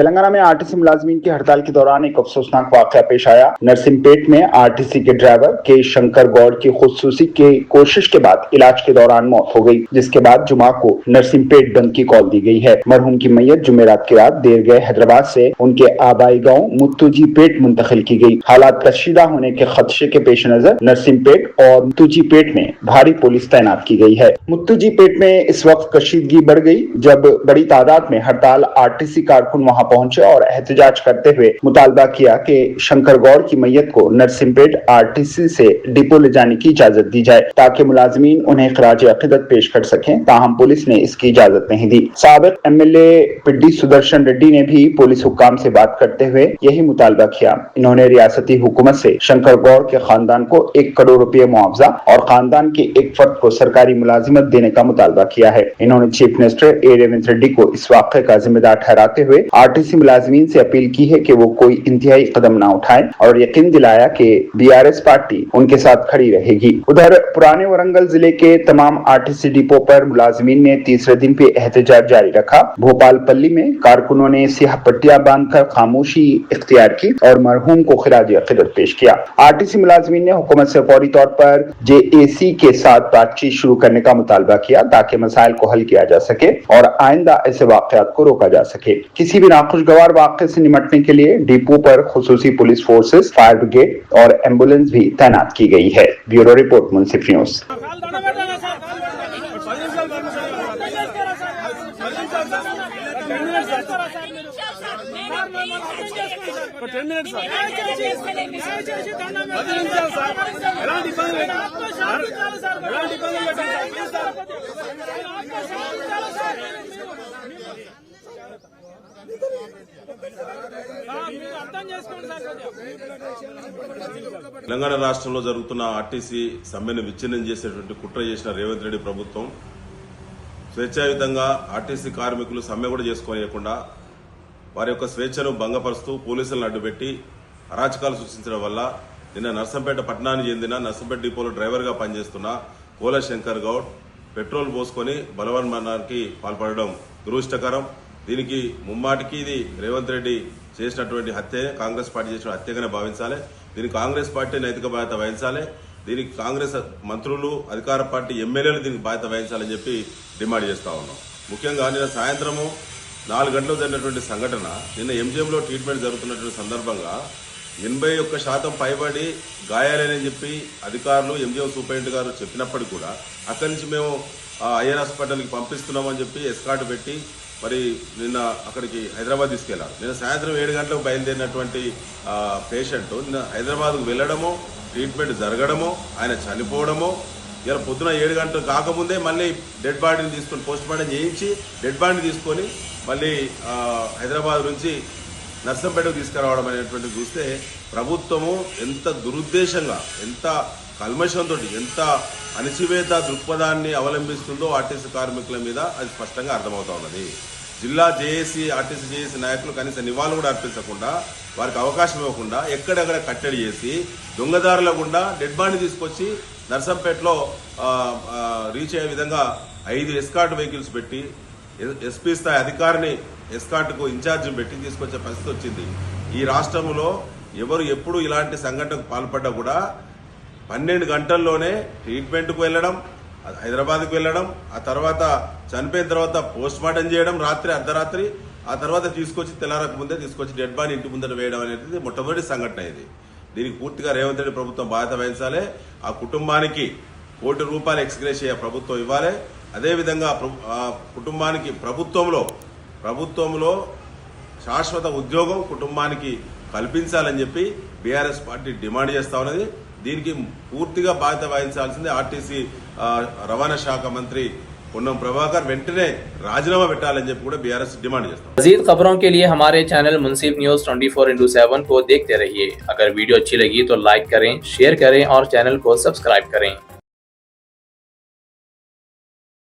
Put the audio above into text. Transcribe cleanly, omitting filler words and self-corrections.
तेलंगाना में आरटीसी मुलाजमीन की हड़ताल के दौरान एक अफसोसनाक वाकया पेश आया। नरसिंहपेट में आरटीसी के ड्राइवर के शंकर गौड़ की खुदकुशी की कोशिश के बाद इलाज के दौरान मौत हो गई, जिसके बाद जुमा को नरसिंहपेट बंद की कॉल दी गई है। मरहूम की मैयत जुमेरात की रात देर गए हैदराबाद से उनके आबाई गांव मुत्तुजीपेट मुंतकिल की गई। हालात कशीदा होने के खदशे के पेश नजर नरसिंहपेट और मुत्तुजीपेट में भारी पुलिस तैनात की गई है। मुत्तुजीपेट में इस वक्त कशीदगी बढ़ गई जब बड़ी तादाद में हड़ताल आरटीसी कारकुन वहां पहुंचे और एहतजाज करते हुए मुतालबा किया कि शंकर गौड़ की मैयत को नरसिंहपेट आरटीसी से डिपो ले जाने की इजाजत दी जाए ताकि मुलाजमीन उन्हें खराज अकीदत पेश कर सकें। ताहम पुलिस ने इसकी इजाजत नहीं दी। साबिक एमएलए पिड्डी सुदर्शन रेड्डी ने भी पुलिस हुक्काम से बात करते हुए यही मुतालबा किया। इन्होंने रियासती हुकूमत से शंकर गौड़ के खानदान को 1 करोड़ रुपए मुआवजा और खानदान के एक फर्द को सरकारी मुलाजिमत देने का मुतालबा किया है। इन्होंने चीफ मिनिस्टर ए रेवंत रेड्डी को इस वाक़े का जिम्मेदार ठहराते हुए आरटीसी मुलाजमीन से अपील की है कि वो कोई इंतहाई कदम न उठाएं और यकीन दिलाया कि बीआरएस पार्टी उनके साथ खड़ी रहेगी। उधर पुराने वरंगल जिले के तमाम आरटीसी डिपो पर मुलाजमीन ने तीसरे दिन भी एहतजाज जारी रखा। भोपालपल्ली में कारकुनों ने सियाह पट्टियां बांधकर खामोशी इख्तियार की और मरहूम को खिराज अकीदत पेश किया। आरटीसी मुलाजमीन ने हुकूमत से फौरी तौर पर जेएसी के साथ बातचीत शुरू करने का मुतालबा किया ताकि मसाइल को हल किया जा सके और आइंदा ऐसे वाकयात को रोका जा सके। किसी भी नाखुशगवार वाक़े से निपटने के लिए डिपो पर खुसूसी पुलिस फोर्सेस, फायर ब्रिगेड और एम्बुलेंस भी तैनात की गई है। ब्यूरो रिपोर्ट, मुंसिफ न्यूज। తెలంగాణ రాష్ట్రంలో జరుగుతున్న ఆర్టీసీ సమ్మెను విచ్ఛిన్నం చేసేటువంటి కుట్ర చేసిన రేవంత్ రెడ్డి ప్రభుత్వం స్వేచ్ఛాయుతంగా ఆర్టీసీ కార్మికులు సమ్మె కూడా చేసుకోనియకుండా వారి యొక్క స్వేచ్ఛను భంగపరుస్తూ పోలీసులను అడ్డుపెట్టి అరాచకాలు సృష్టించడం వల్ల నిన్న నర్సంపేట పట్టణానికి చెందిన నర్సంపేట డిపోలో డ్రైవర్గా పనిచేస్తున్న కోల శంకర్ గౌడ్ పెట్రోల్ పోసుకొని బలవన్మరణానికి పాల్పడడం దురదృష్టకరం. దీనికి ముమ్మాటికి ఇది రేవంత్ రెడ్డి చేసినటువంటి హత్య, కాంగ్రెస్ పార్టీ చేసిన హత్యగానే భావించాలి. దీనికి కాంగ్రెస్ పార్టీ నైతిక బాధ్యత వహించాలి. దీనికి కాంగ్రెస్ మంత్రులు, అధికార పార్టీ ఎమ్మెల్యేలు దీనికి బాధ్యత వహించాలని చెప్పి డిమాండ్ చేస్తా ఉన్నాం. ముఖ్యంగా నిన్న సాయంత్రము 4 గంటలకు జరిగినటువంటి సంఘటన, నిన్న ఎంజిఎంలో ట్రీట్మెంట్ జరుగుతున్నటువంటి సందర్భంగా 81% పైబడి గాయాలని చెప్పి అధికారులు, ఎంజిఎం సూపరింటెండెంట్ గారు చెప్పినప్పటికీ కూడా అక్కడి నుంచి మేము ఐఆర్ హాస్పిటల్కి పంపిస్తున్నామని చెప్పి ఎస్కార్ట్ పెట్టి మరి నిన్న అక్కడికి హైదరాబాద్ తీసుకెళ్లారు. నిన్న సాయంత్రం 7 గంటలకు బయలుదేరినటువంటి పేషెంట్ నిన్న హైదరాబాద్కు వెళ్లడమో, ట్రీట్మెంట్ జరగడమో, ఆయన చనిపోవడమో, ఇలా పొద్దున 7 గంటలు కాకముందే మళ్ళీ డెడ్ బాడీని తీసుకొని పోస్ట్ మార్టం చేయించి డెడ్ బాడీని తీసుకొని మళ్ళీ హైదరాబాద్ నుంచి నర్సంపేటకు తీసుకురావడం అనేటువంటిది చూస్తే ప్రభుత్వము ఎంత దురుద్దేశంగా, ఎంత కల్మషంతో, ఎంత అణచివేత దృక్పథాన్ని అవలంబిస్తుందో ఆర్టీసీ కార్మికుల మీద అది స్పష్టంగా అర్థమవుతా ఉన్నది. జిల్లా జేఏసీ, ఆర్టీసీ జేఏసీ నాయకులు కనీసం నివాళులు కూడా అర్పించకుండా, వారికి అవకాశం ఇవ్వకుండా ఎక్కడెక్కడ కట్టడి చేసి దొంగదారుల గుండా డెడ్ బాడీ తీసుకొచ్చి నర్సంపేటలో రీచ్ అయ్యే విధంగా 5 ఎస్కార్ట్ వెహికల్స్ పెట్టి ఎస్పీ స్థాయి అధికారిని ఎస్కార్ట్కు ఇన్ఛార్జిని పెట్టి తీసుకొచ్చే పరిస్థితి వచ్చింది. ఈ రాష్ట్రంలో ఎవరు ఎప్పుడు ఇలాంటి సంఘటనకు పాల్పడ్డా కూడా 12 గంటల్లోనే ట్రీట్మెంట్కు వెళ్ళడం, హైదరాబాద్కు వెళ్ళడం, ఆ తర్వాత చనిపోయిన తర్వాత పోస్ట్ మార్టం చేయడం రాత్రి అర్ధరాత్రి, ఆ తర్వాత తీసుకొచ్చి తెల్లారక ముందే తీసుకొచ్చి డెడ్ బాడీ ఇంటి ముందర వేయడం అనేది మొట్టమొదటి సంఘటన ఇది. దీనికి పూర్తిగా రేవంత్ రెడ్డి ప్రభుత్వం బాధ్యత వహించాలి. ఆ కుటుంబానికి ₹1 కోటి ఎక్స్గ్రేషియా ప్రభుత్వం ఇవ్వాలి. అదేవిధంగా కుటుంబానికి ప్రభుత్వంలో శాశ్వత ఉద్యోగం కుటుంబానికి కల్పించాలని చెప్పి బీఆర్ఎస్ పార్టీ డిమాండ్ చేస్తా ఉన్నది. దీనికి పూర్తిగా బాధ్యత వహించాల్సింది ఆర్టీసీ రవాణా శాఖ మంత్రి పొన్నం ప్రభాకర్ వెంటనే రాజీనామా పెట్టాలని చెప్పి కూడా బీఆర్ఎస్ डिमांड చేస్తాం। मज़ीद खबरों के लिए हमारे चैनल मुंसिफ न्यूज़ 24/7 को देखते रहिए। अगर वीडियो अच्छी लगी तो लाइक करें, शेयर करें और चैनल को सब्सक्राइब करें।